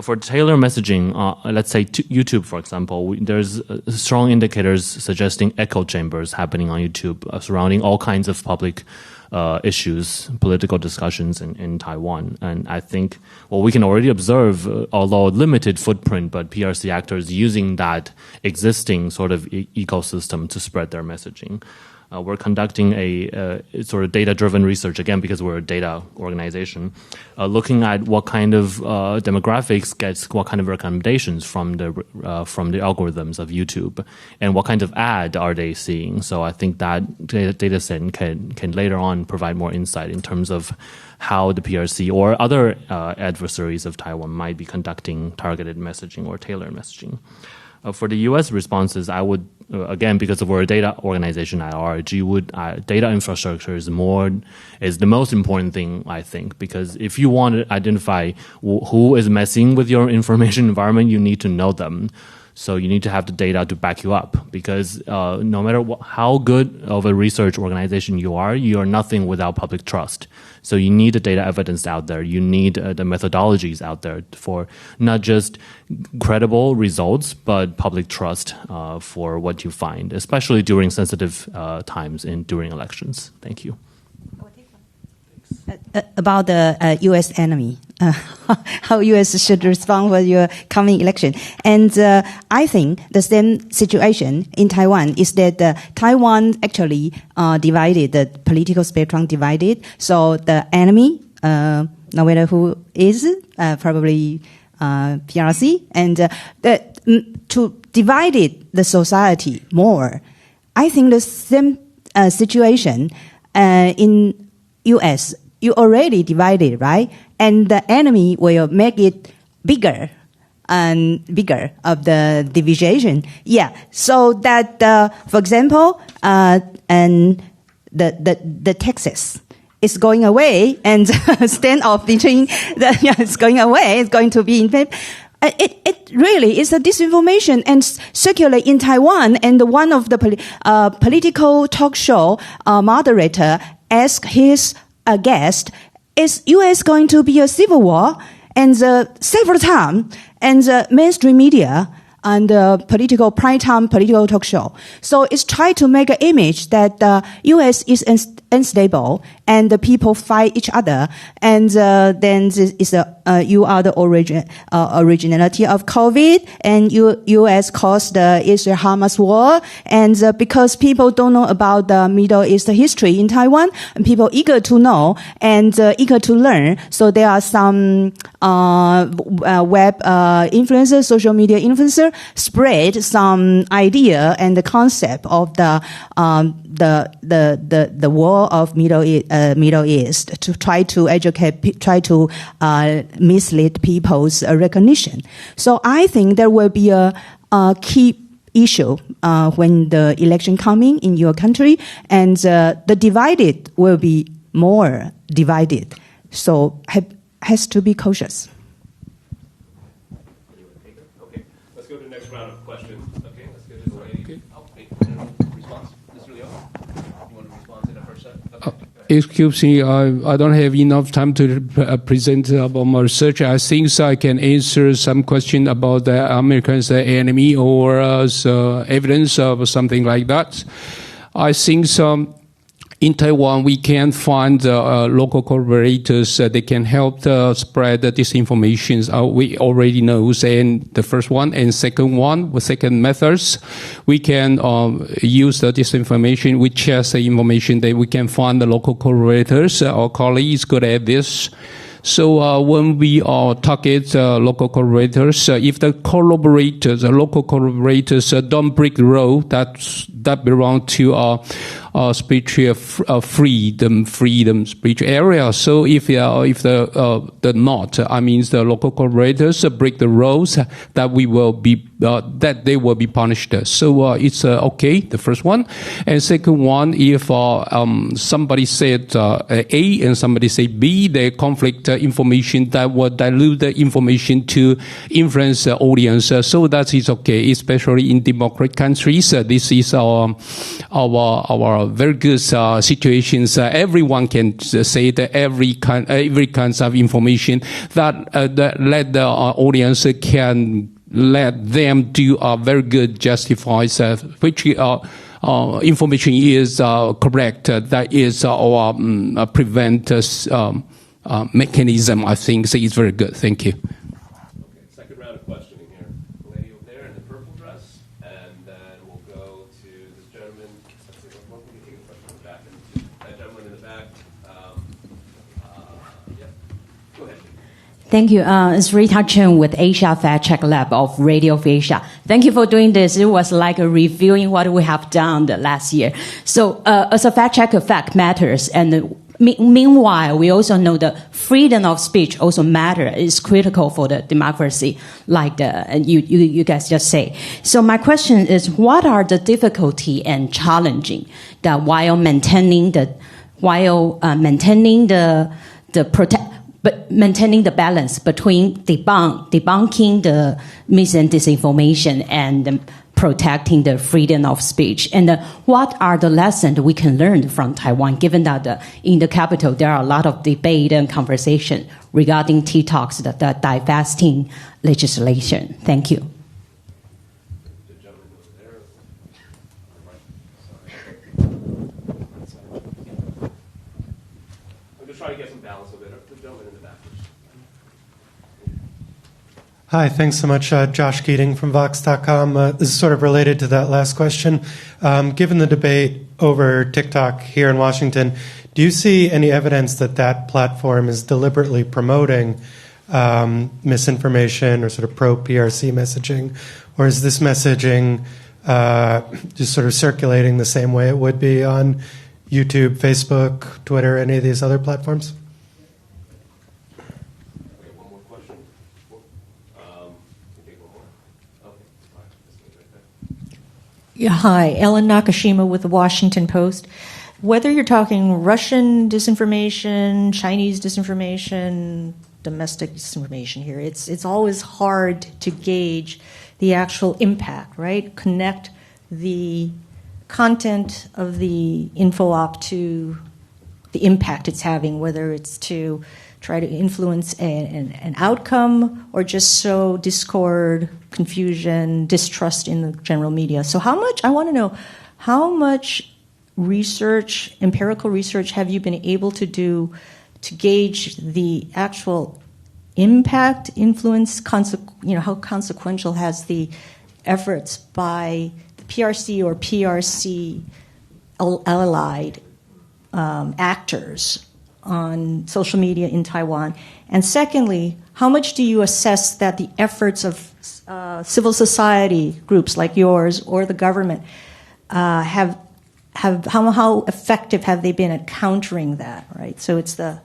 For Taylor messaging, let's say YouTube, for example, there's strong indicators suggesting echo chambers happening on YouTube surrounding all kinds of public issues, political discussions in Taiwan. And I think, well, we can already observe, although limited footprint, but PRC actors using that existing sort of ecosystem to spread their messaging. We're conducting a sort of data-driven research, again, because we're a data organization, looking at what kind of demographics gets what kind of recommendations from the algorithms of YouTube, and what kind of ad are they seeing. So I think that data set can later on provide more insight in terms of how the PRC or other adversaries of Taiwan might be conducting targeted messaging or tailored messaging. For the U.S. responses, I would, again, because we're a data organization at IORG, data infrastructure is the most important thing, I think, because if you want to identify who is messing with your information environment, you need to know them. So you need to have the data to back you up, because no matter how good of a research organization you are nothing without public trust. So you need the data evidence out there. You need the methodologies out there for not just credible results, but public trust for what you find, especially during sensitive times during elections. Thank you. About the U.S. enemy, how U.S. should respond for your coming election. And I think the same situation in Taiwan is that Taiwan actually divided, the political spectrum divided. So the enemy, no matter who is, probably PRC, and to divide the society more. I think the same situation in U.S., you already divided, right? And the enemy will make it bigger and bigger of the division. Yeah. So that, for example, and the Texas is going away, and standoff between it's going away. It's going to be in favor. It really is a disinformation and circulate in Taiwan. And one of the political talk show moderator asked his guest, is U.S. going to be a civil war? And several times, and the mainstream media and political prime time political talk show. So it's trying to make an image that U.S. is unstable and the people fight each other, and then this is you are the originality of COVID, and U.S. caused the Israel-Hamas war, and because people don't know about the Middle East history in Taiwan, and people eager to know and eager to learn. So there are some web influencers, social media influencers spread some idea and the concept of the war of Middle East to try to educate, try to mislead people's recognition. So I think there will be a key issue when the election coming in your country, and the divided will be more divided. So has to be cautious. Okay, let's go to the next round of questions. Okay, let's go to the lady. Okay. Response. Mr. Liu, you want to respond to that first set? Okay. Excuse me, I don't have enough time to present about my research. I think so I can answer some question about the Americans' enemy or evidence of something like that. I think so. In Taiwan, we can find local collaborators. They can help spread the disinformation. We already know. And the first one and second one, with second methods, we can use the disinformation. We share the information that we can find the local collaborators. Our colleagues good at this. So when we target local collaborators, if the local collaborators don't break the rule, that belongs to speech freedom speech area. So if the not, I mean the local collaborators break the rules, that they will be punished. So it's okay. The first one, and second one, if somebody said A and somebody say B, they conflict information that will dilute the information to influence the audience. So that is okay, especially in democratic countries. This is our very good situations. Everyone can say that every kind of information that let the audience can let them do a very good justifies which information is correct. That is our prevent mechanism. I think so. It's very good. Thank you. Okay, second round of questioning here. The lady over there in the purple dress, and then we'll go to this gentleman. Let's see, what can we take a question in the back? And that gentleman in the back. Yeah, go ahead. Thank you. It's Rita Chen with Asia FactCheck Lab of Radio of Asia. Thank you for doing this. It was like a reviewing what we have done the last year. So as a fact checker, fact matters. And meanwhile, we also know the freedom of speech also matter is critical for the democracy, like you guys just say. So my question is, what are the difficulty and challenging that while maintaining the maintaining the balance between debunking the mis and disinformation and protecting the freedom of speech? And what are the lessons we can learn from Taiwan, given that in the capital there are a lot of debate and conversation regarding TikTok's the divesting legislation? Thank you. I'm just trying to get some balance of it. The gentleman in the back. Hi, thanks so much. Josh Keating from Vox.com. This is sort of related to that last question. Given the debate over TikTok here in Washington, do you see any evidence that that platform is deliberately promoting misinformation or sort of pro-PRC messaging? Or is this messaging just sort of circulating the same way it would be on YouTube, Facebook, Twitter, any of these other platforms? Yeah, hi, Ellen Nakashima with the Washington Post. Whether you're talking Russian disinformation, Chinese disinformation, domestic disinformation here, it's always hard to gauge the actual impact, right? Connect the content of the info op to the impact it's having, whether it's to try to influence an outcome or just sow discord, confusion, distrust in the general media. So I want to know, how much research, empirical research, have you been able to do to gauge the actual impact, influence, how consequential has the efforts by the PRC or PRC allied actors on social media in Taiwan? And secondly, how much do you assess that the efforts of civil society groups like yours or the government how effective have they been at countering that, right? So it's the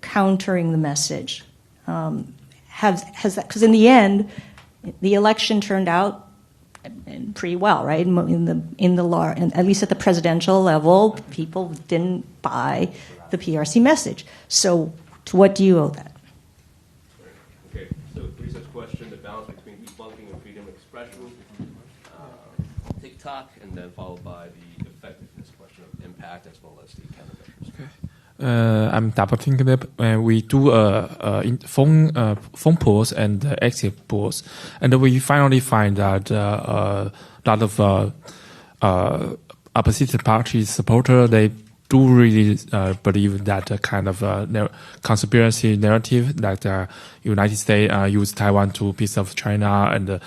countering the message. Has that, because in the end, the election turned out pretty well, right? In the law, and at least at the presidential level, people didn't buy the PRC message. So to what do you owe that? Okay, so research question, the balance between debunking and freedom of expression, TikTok, and then followed by the effect impact as well as the countermeasures. I'm Doublethink Lab, and we do phone polls and exit polls, and we finally find that a lot of opposite party supporters, they do really believe that kind of conspiracy narrative that United States use Taiwan to piece off China and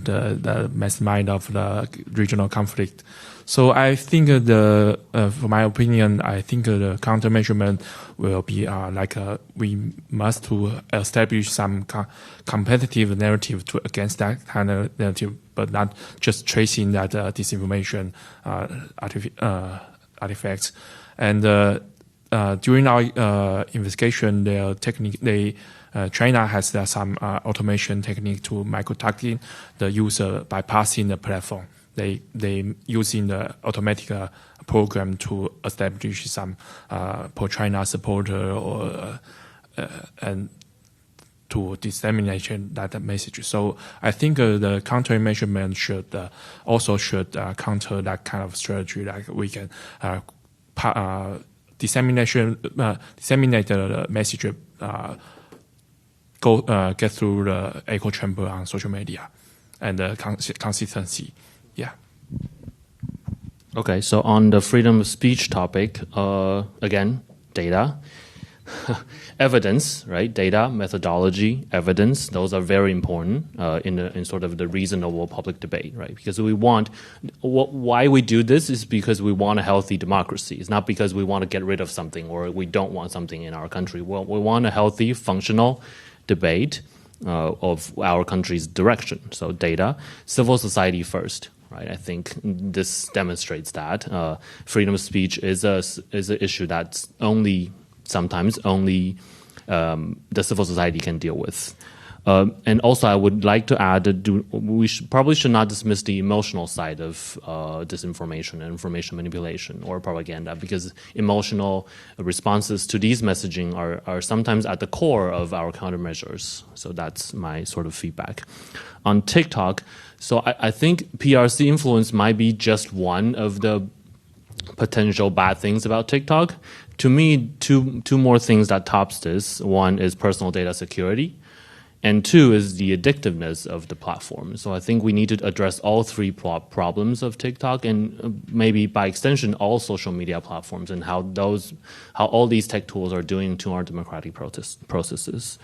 the mastermind of the regional conflict. So I think for my opinion, I think the countermeasure will be we must to establish some competitive narrative against that kind of narrative, but not just tracing that disinformation artifacts. And during our investigation, China has some automation technique to micro-targeting the user by passing the platform. They using the automatic program to establish some pro-China supporter or and to disseminate that message. So I think the countermeasure should counter that kind of strategy. Like we can disseminate the message get through the echo chamber on social media and consistency. Yeah. Okay, so on the freedom of speech topic, again, data, evidence, right? Data, methodology, evidence, those are very important in sort of the reasonable public debate, right? Because why we do this is because we want a healthy democracy. It's not because we want to get rid of something or we don't want something in our country. Well, we want a healthy, functional debate of our country's direction. So data, civil society first. Right, I think this demonstrates that freedom of speech is an issue that's sometimes only the civil society can deal with. And also, I would like to add that we probably should not dismiss the emotional side of disinformation and information manipulation or propaganda, because emotional responses to these messaging are sometimes at the core of our countermeasures. So that's my sort of feedback. On TikTok, so I think PRC influence might be just one of the potential bad things about TikTok. To me, two more things that tops this. One is personal data security, and two is the addictiveness of the platform. So I think we need to address all three problems of TikTok, and maybe by extension all social media platforms, and how all these tech tools are doing to our democratic processes.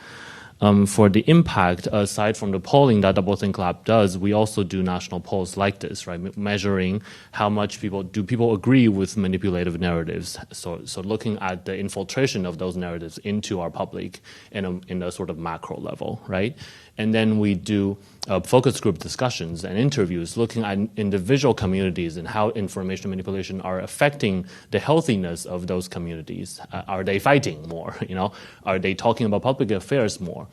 For the impact, aside from the polling that Doublethink Lab does, we also do national polls like this, right? Measuring how much people agree with manipulative narratives. So looking at the infiltration of those narratives into our public in a sort of macro level, right? And then we do focus group discussions and interviews looking at individual communities and how information manipulation are affecting the healthiness of those communities. Are they fighting more? Are they talking about public affairs more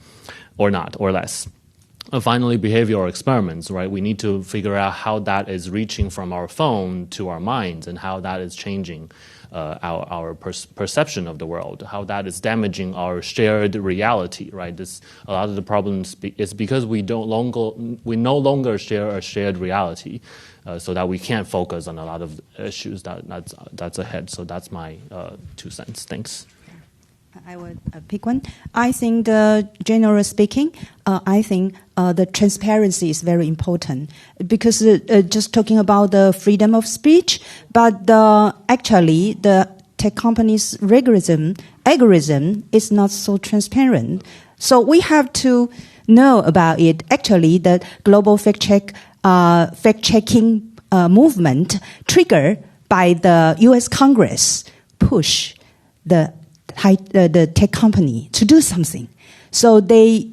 or not, or less? And finally, behavioral experiments, right? We need to figure out how that is reaching from our phone to our minds and how that is changing our perception of the world, how that is damaging our shared reality, right? A lot of the problems is because we no longer share a shared reality, so that we can't focus on a lot of issues that's ahead. So that's my 2 cents. Thanks. I would pick one. I think, generally speaking, the transparency is very important, because just talking about the freedom of speech, but actually the tech companies' algorithm is not so transparent. So we have to know about it. Actually, the global fact-checking movement triggered by the U.S. Congress push the tech company to do something. So they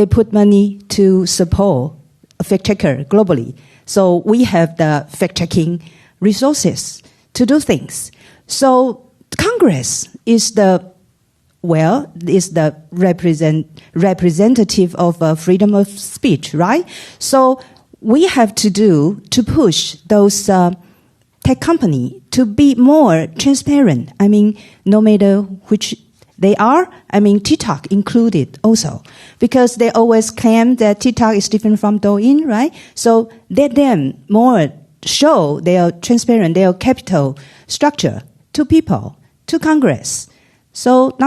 put money to support a fact checker globally. So we have the fact checking resources to do things. So Congress is the representative of freedom of speech, right? So we have to push those tech company to be more transparent. I mean, no matter which they are, I mean, TikTok included also, because they always claim that TikTok is different from Douyin, right? So let them more show their transparent, their capital structure to people, to Congress. So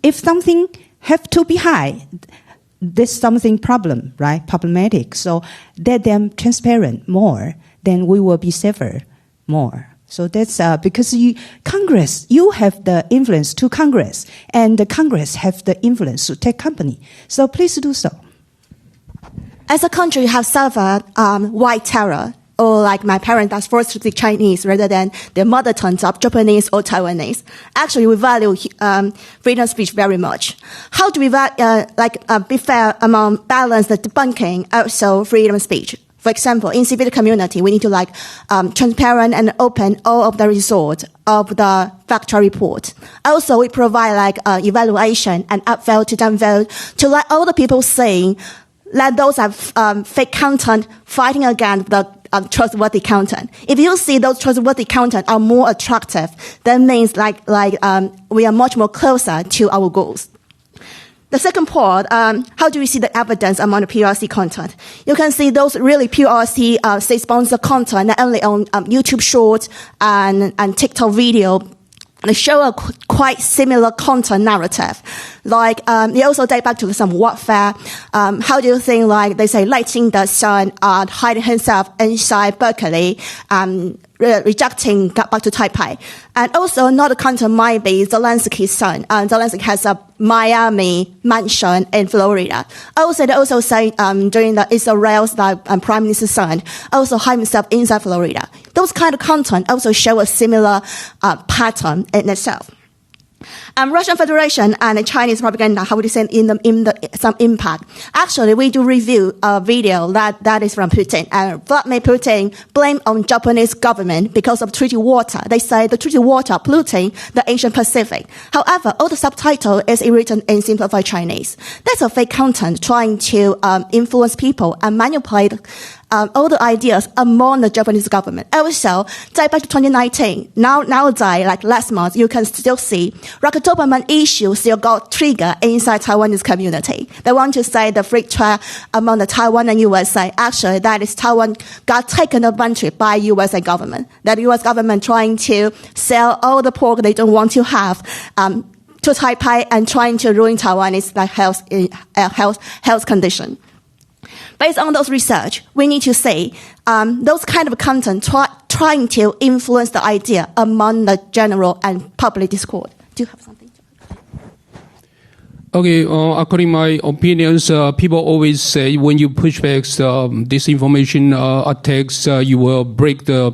if something have to be high, there's something problem, right? Problematic. So let them transparent more, then we will be safer more. So that's because Congress, you have the influence to Congress, and the Congress have the influence to tech company. So please do so. As a country, have suffered white terror, or like my parents are forced to speak Chinese rather than their mother tongues of Japanese or Taiwanese. Actually, we value freedom of speech very much. How do we be fair among balance the debunking also freedom of speech? For example, in civil community, we need to transparent and open all of the results of the factual report. Also, we provide evaluation and upvote to downvote to let all the people saying let those have fake content fighting against the trustworthy content. If you see those trustworthy content are more attractive, that means we are much more closer to our goals. The second part, how do we see the evidence among the PRC content? You can see those really PRC state-sponsored content, not only on YouTube Shorts and TikTok video. They show a quite similar content narrative. They also date back to some warfare. How do you think, they say, lighting the sun, hiding himself inside Berkeley, rejecting got back to Taipei. And also another content might be Zelensky's son. Zelensky has a Miami mansion in Florida. Also, they also say, during the Israel's Prime Minister's son, also hide himself inside Florida. Those kind of content also show a similar pattern in itself. Russian Federation and the Chinese propaganda, how would you say some impact? Actually, we do review a video that is from Putin. Vladimir Putin blame on Japanese government because of treaty water. They say the treaty water polluting the Asian Pacific. However, all the subtitle is written in simplified Chinese. That's a fake content trying to influence people and manipulate all the ideas among the Japanese government. Also, back to 2019, nowadays, last month, you can still see rocket dopamine issue still got triggered inside Taiwanese community. They want to say the free trade among the Taiwan and USA. Actually, that is Taiwan got taken advantage by USA government. That US government trying to sell all the pork they don't want to have to Taipei and trying to ruin Taiwanese health condition. Based on those research, we need to say those kind of content trying to influence the idea among the general and public discourse. Do you have something? Okay, according to my opinions, people always say when you push back disinformation attacks, you will break the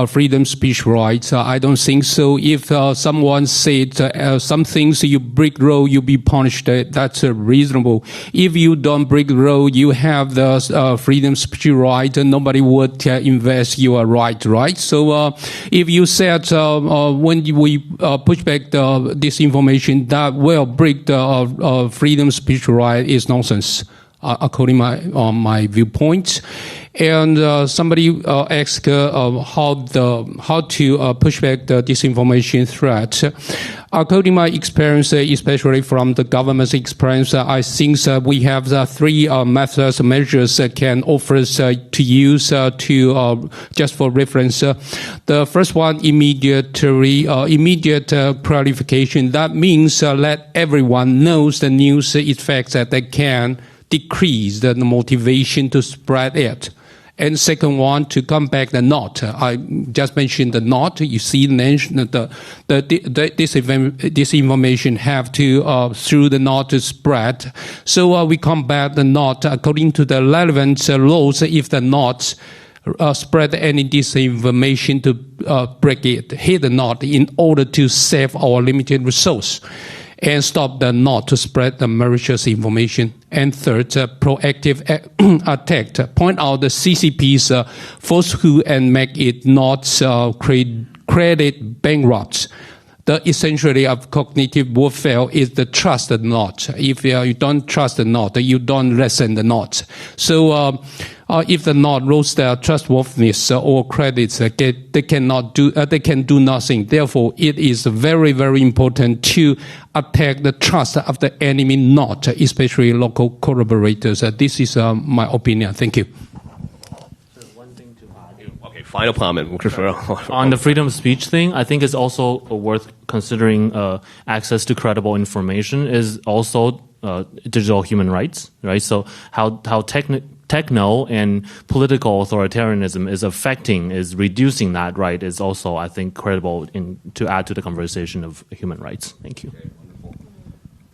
freedom speech rights. I don't think so. If someone said some things you break rule, you be punished. That's reasonable. If you don't break rule, you have the freedom speech right. Nobody would invest your right? So if you said when we push back the disinformation, that will break the freedom speech right is nonsense. According to my viewpoint. And somebody asked how to push back the disinformation threat. According to my experience, especially from the government's experience, I think we have the three methods, measures can offer to use to just for reference. The first one, immediate clarification. That means let everyone knows the news effects that they can decrease the motivation to spread it. And second one, to come back the knot. I just mentioned the knot. You see, this information have to through the knot to spread. So we combat the knot according to the relevant laws. If the knot spread any disinformation, to break it, hit the knot in order to save our limited resource and stop the knot to spread the malicious information. And third, proactive attack. Point out the CCP's falsehood and make it not credit bankrupt. The essentially of cognitive warfare is the trust the knot. If you don't trust the knot, you don't listen the knot. So if the knot loses their trustworthiness or credits, they can do nothing. Therefore, it is very, very important to attack the trust of the enemy knot, especially local collaborators. This is my opinion. Thank you. Final comment, Christopher. On the freedom of speech thing, I think it's also worth considering access to credible information is also digital human rights, right? So how techno and political authoritarianism is reducing that right is also, I think, credible to add to the conversation of human rights. Thank you.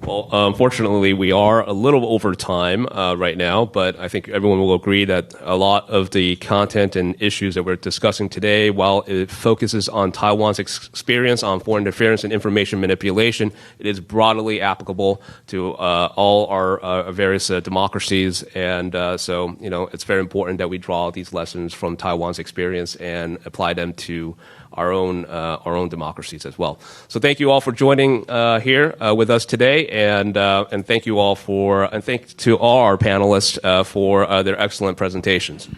Well, unfortunately, we are a little over time right now, but I think everyone will agree that a lot of the content and issues that we're discussing today, while it focuses on Taiwan's experience on foreign interference and information manipulation, it is broadly applicable to all our various democracies. And so, it's very important that we draw these lessons from Taiwan's experience and apply them to our own democracies as well. So thank you all for joining here with us today, and thank you all and thanks to all our panelists for their excellent presentations.